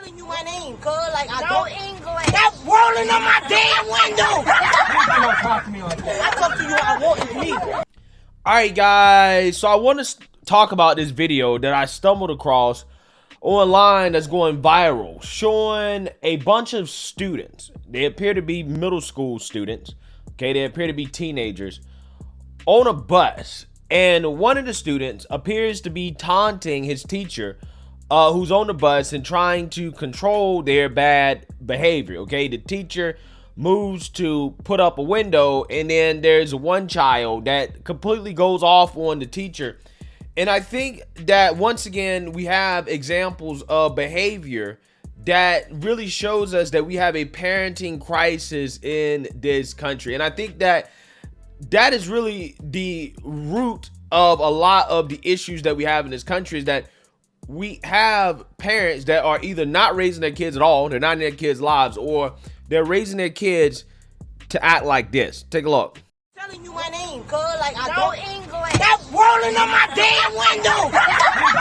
telling you my name, cuz. Like, I don't English. Stop rolling on my damn window. Don't talk to me like that. I talk to you, I want you to leave. Alright guys, so I want to talk about this video that I stumbled across online that's going viral, showing a bunch of students. They appear to be middle school students, okay? They appear to be teenagers on a bus, and one of the students appears to be taunting his teacher who's on the bus and trying to control their bad behavior, okay? The teacher moves to put up a window, and then there's one child that completely goes off on the teacher. And I think that once again we have examples of behavior that really shows us that we have a parenting crisis in this country. And I think that that is really the root of a lot of the issues that we have in this country, is that we have parents that are either not raising their kids at all, they're not in their kids' lives, or they're raising their kids to act like this. Take a look. I'm telling you my name, cuz. Like, I don't English. Stop rolling on my damn window.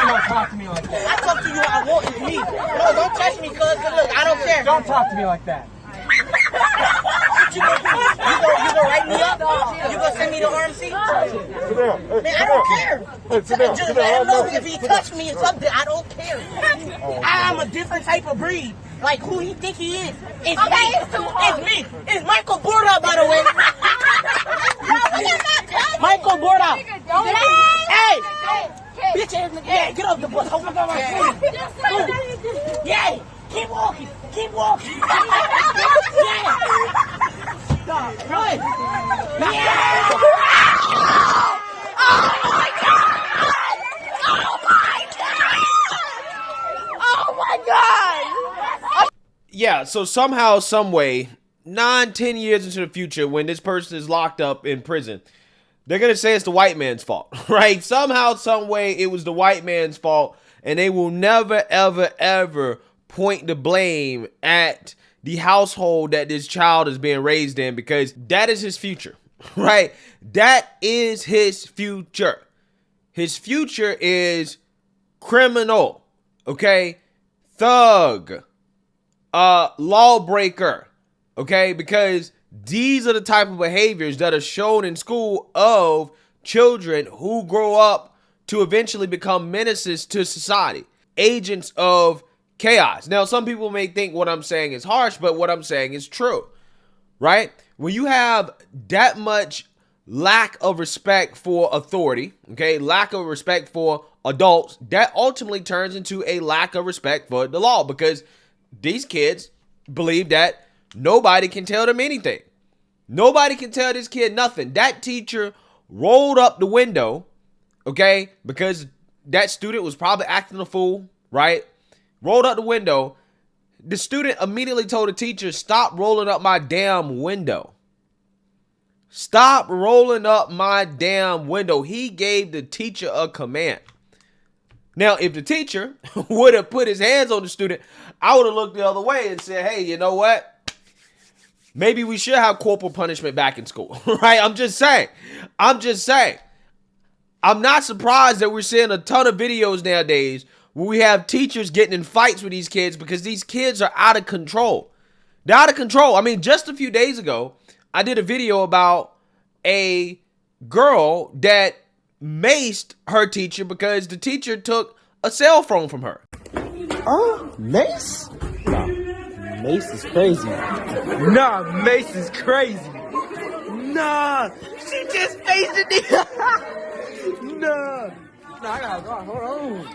Don't talk to me like that. I talk to you, I want you to leave. No, don't touch me, cuz. Look, I don't care. Don't talk to me like that. What you gonna do? You gonna write me up? You gonna send me to RMC? Man, I don't care. Just let him know if he touched me or something. I don't care. I'm a different type of breed. Like, who he think he is? It's me. It's me. It's Michael Borda, by the way. Michael Borda. Hey! Bitch ass nigga. Yeah, get off the bus. Open up my phone. Yeah! Keep walking. Keep walking. Yeah! Stop. Run. Yeah! Oh my God! Oh my God! Oh my God! Yeah, so somehow, some way, 9-10 years into the future, when this person is locked up in prison, they're gonna say it's the white man's fault, right? Somehow, some way, it was the white man's fault, and they will never, ever, ever point the blame at the household that this child is being raised in, because that is his future, right? That is his future. His future is criminal, okay? Thug, lawbreaker, okay? Because these are the type of behaviors that are shown in school of children who grow up to eventually become menaces to society, agents of chaos. Now, some people may think what I'm saying is harsh, but what I'm saying is true, right? When you have that much lack of respect for authority, okay, lack of respect for adults, that ultimately turns into a lack of respect for the law, because these kids believe that nobody can tell them anything. Nobody can tell this kid nothing. That teacher rolled up the window, okay, because that student was probably acting a fool, right? Rolled up the window. The student immediately told the teacher, stop rolling up my damn window. Stop rolling up my damn window. He gave the teacher a command. Now, if the teacher would have put his hands on the student, I would have looked the other way and said, hey, you know what? Maybe we should have corporal punishment back in school, right? I'm just saying. I'm not surprised that we're seeing a ton of videos nowadays where we have teachers getting in fights with these kids because these kids are out of control. They're out of control. I mean, just a few days ago, I did a video about a girl that maced her teacher because the teacher took a cell phone from her. Oh, Mace? Nah, Mace is crazy. Nah, Mace is crazy. Nah, she just faced it. Nah. Nah, I gotta go. Hold on.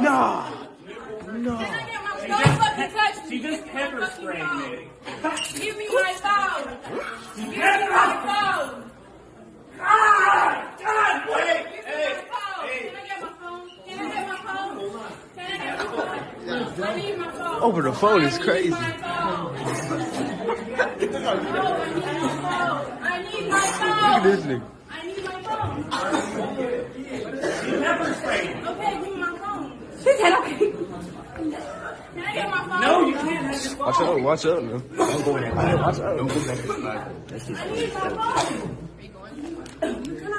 Nah. She just pepper sprayed me. Give me my phone. Give me my phone. God, wait! Hey! Can I get my phone? Can I get my phone? Can I get my phone? I need my phone. Over the phone is crazy. I need my phone. Look at this nigga. I need my phone. Pepper sprayed me. Okay, give me my phone. She said okay. Can I get my phone? No, you can't have your phone. Watch out, man. Don't go in there. Watch out. Don't go back. I need my phone. I need my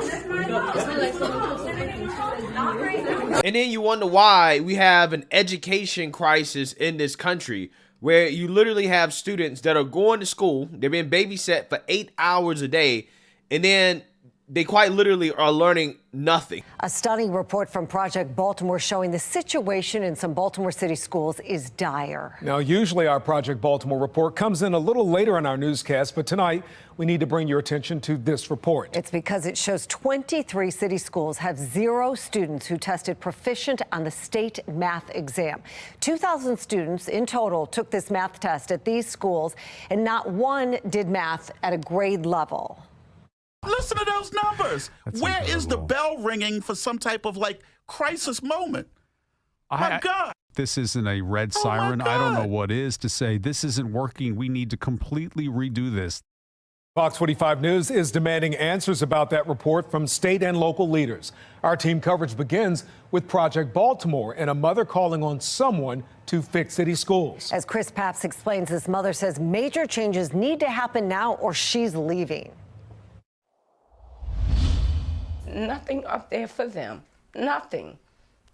phone. And then you wonder why we have an education crisis in this country, where you literally have students that are going to school, they're being babysat for 8 hours a day, and then they quite literally are learning nothing. A stunning report from Project Baltimore showing the situation in some Baltimore City schools is dire. Now, usually our Project Baltimore report comes in a little later in our newscast, but tonight we need to bring your attention to this report. It's because it shows 23 city schools have 0 students who tested proficient on the state math exam. 2,000 students in total took this math test at these schools, and not one did math at a grade level. Listen to those numbers. Where is the bell ringing for some type of crisis moment? My God. This isn't a red siren. I don't know what is to say. This isn't working. We need to completely redo this. Fox 45 News is demanding answers about that report from state and local leaders. Our team coverage begins with Project Baltimore and a mother calling on someone to fix city schools. As Chris Papps explains, this mother says major changes need to happen now or she's leaving. Nothing up there for them. Nothing.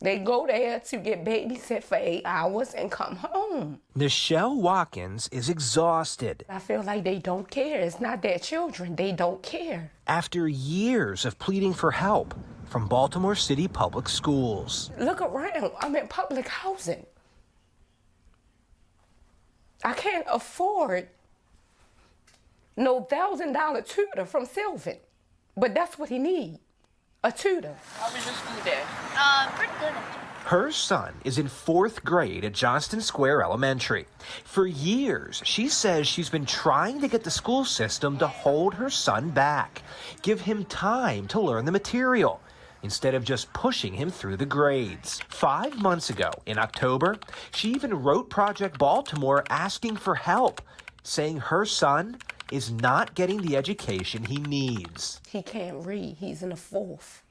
They go there to get babysat for 8 hours and come home. Nichelle Watkins is exhausted. I feel like they don't care. It's not their children. They don't care. After years of pleading for help from Baltimore City Public Schools. Look around. I'm in public housing. I can't afford no $1,000 tutor from Sylvan, but that's what he needs. A tutor. How was your school day? Pretty good. Her son is in 4th grade at Johnston Square Elementary. For years, she says she's been trying to get the school system to hold her son back, give him time to learn the material, instead of just pushing him through the grades. 5 months ago, in October, she even wrote Project Baltimore asking for help, saying her son is not getting the education he needs. He can't read. He's in the 4th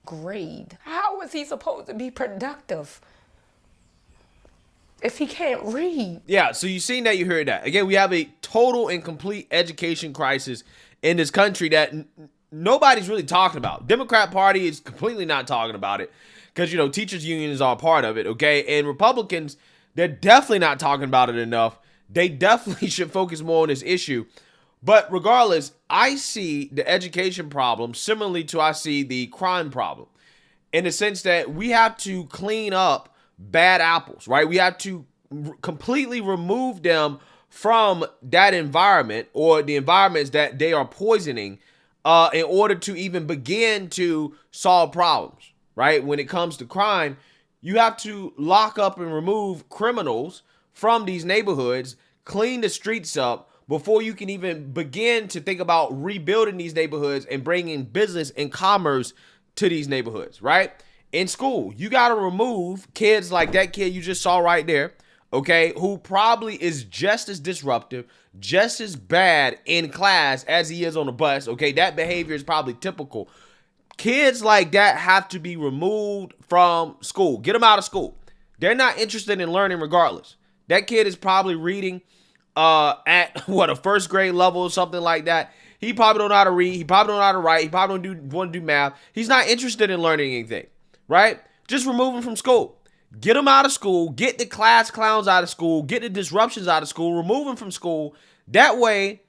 grade. How is he supposed to be productive if he can't read? Yeah, so you've seen that, you heard that. Again, we have a total and complete education crisis in this country that nobody's really talking about. Democrat Party is completely not talking about it because, teachers unions are part of it, okay? And Republicans, they're definitely not talking about it enough. They definitely should focus more on this issue. But regardless, I see the education problem similarly to I see the crime problem, in the sense that we have to clean up bad apples, right? We have to completely remove them from that environment or the environments that they are poisoning in order to even begin to solve problems, right? When it comes to crime, you have to lock up and remove criminals from these neighborhoods, clean the streets up, before you can even begin to think about rebuilding these neighborhoods and bringing business and commerce to these neighborhoods, right? In school, you got to remove kids like that kid you just saw right there, okay, who probably is just as disruptive, just as bad in class as he is on the bus, okay? That behavior is probably typical. Kids like that have to be removed from school. Get them out of school. They're not interested in learning regardless. That kid is probably reading at a 1st grade level or something like that. He probably don't know how to read. He probably don't know how to write. He probably don't want to do math. He's not interested in learning anything, right? Just remove him from school. Get him out of school. Get the class clowns out of school. Get the disruptions out of school. Remove him from school. That way,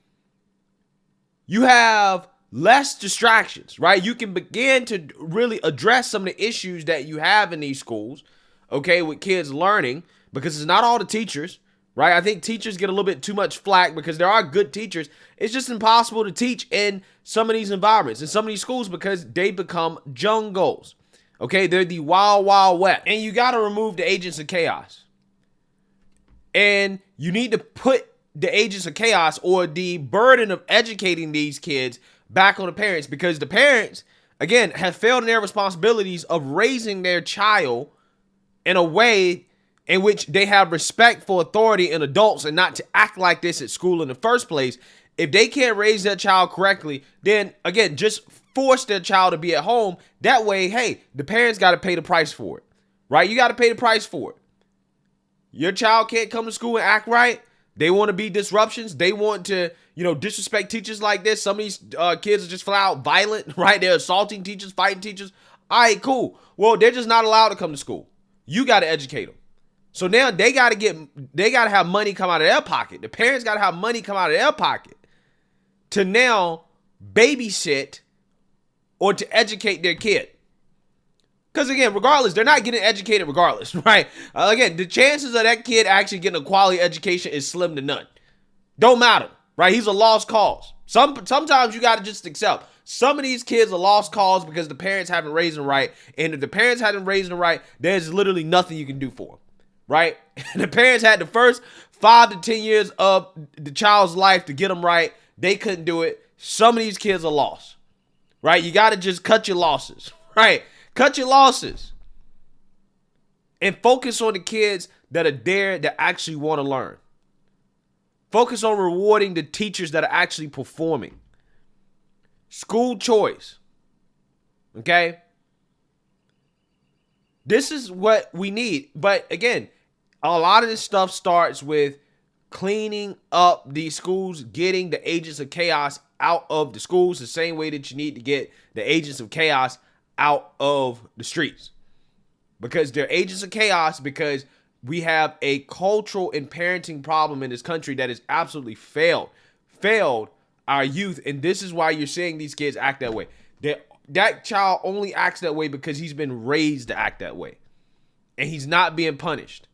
you have less distractions, right? You can begin to really address some of the issues that you have in these schools, okay, with kids learning, because it's not all the teachers. Right? I think teachers get a little bit too much flack because there are good teachers. It's just impossible to teach in some of these environments, in some of these schools, because they become jungles. Okay? They're the wild, wild west. And you got to remove the agents of chaos. And you need to put the agents of chaos or the burden of educating these kids back on the parents, because the parents, again, have failed in their responsibilities of raising their child in a way in which they have respect for authority and adults and not to act like this at school in the first place. If they can't raise their child correctly, then again, just force their child to be at home. That way, hey, the parents got to pay the price for it, right? You got to pay the price for it. Your child can't come to school and act right. They want to be disruptions. They want to, disrespect teachers like this. Some of these kids are just flat out violent, right? They're assaulting teachers, fighting teachers. All right, cool. Well, they're just not allowed to come to school. You got to educate them. So now they got to have money come out of their pocket. The parents got to have money come out of their pocket to now babysit or to educate their kid. Because again, regardless, they're not getting educated regardless, right? Again, the chances of that kid actually getting a quality education is slim to none. Don't matter, right? He's a lost cause. Sometimes you got to just accept. Some of these kids are lost cause because the parents haven't raised them right. And if the parents haven't raised them right, there's literally nothing you can do for them, right? The parents had the first 5 to 10 years of the child's life to get them right. They couldn't do it. Some of these kids are lost, right? You got to just cut your losses, right? Cut your losses and focus on the kids that are there that actually want to learn. Focus on rewarding the teachers that are actually performing. School choice. Okay? This is what we need. But again, a lot of this stuff starts with cleaning up these schools, getting the agents of chaos out of the schools the same way that you need to get the agents of chaos out of the streets, because they're agents of chaos, because we have a cultural and parenting problem in this country that has absolutely failed our youth. And this is why you're seeing these kids act that way. That child only acts that way because he's been raised to act that way, and he's not being punished.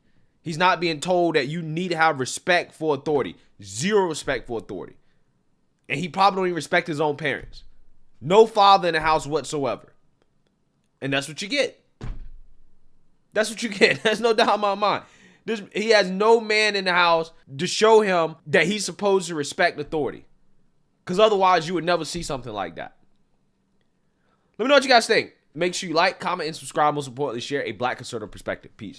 He's not being told that you need to have respect for authority. Zero respect for authority. And he probably don't even respect his own parents. No father in the house whatsoever. And that's what you get. That's what you get. There's no doubt in my mind. He has no man in the house to show him that he's supposed to respect authority. Because otherwise, you would never see something like that. Let me know what you guys think. Make sure you like, comment, and subscribe. Most importantly, share a Black conservative perspective. Peace.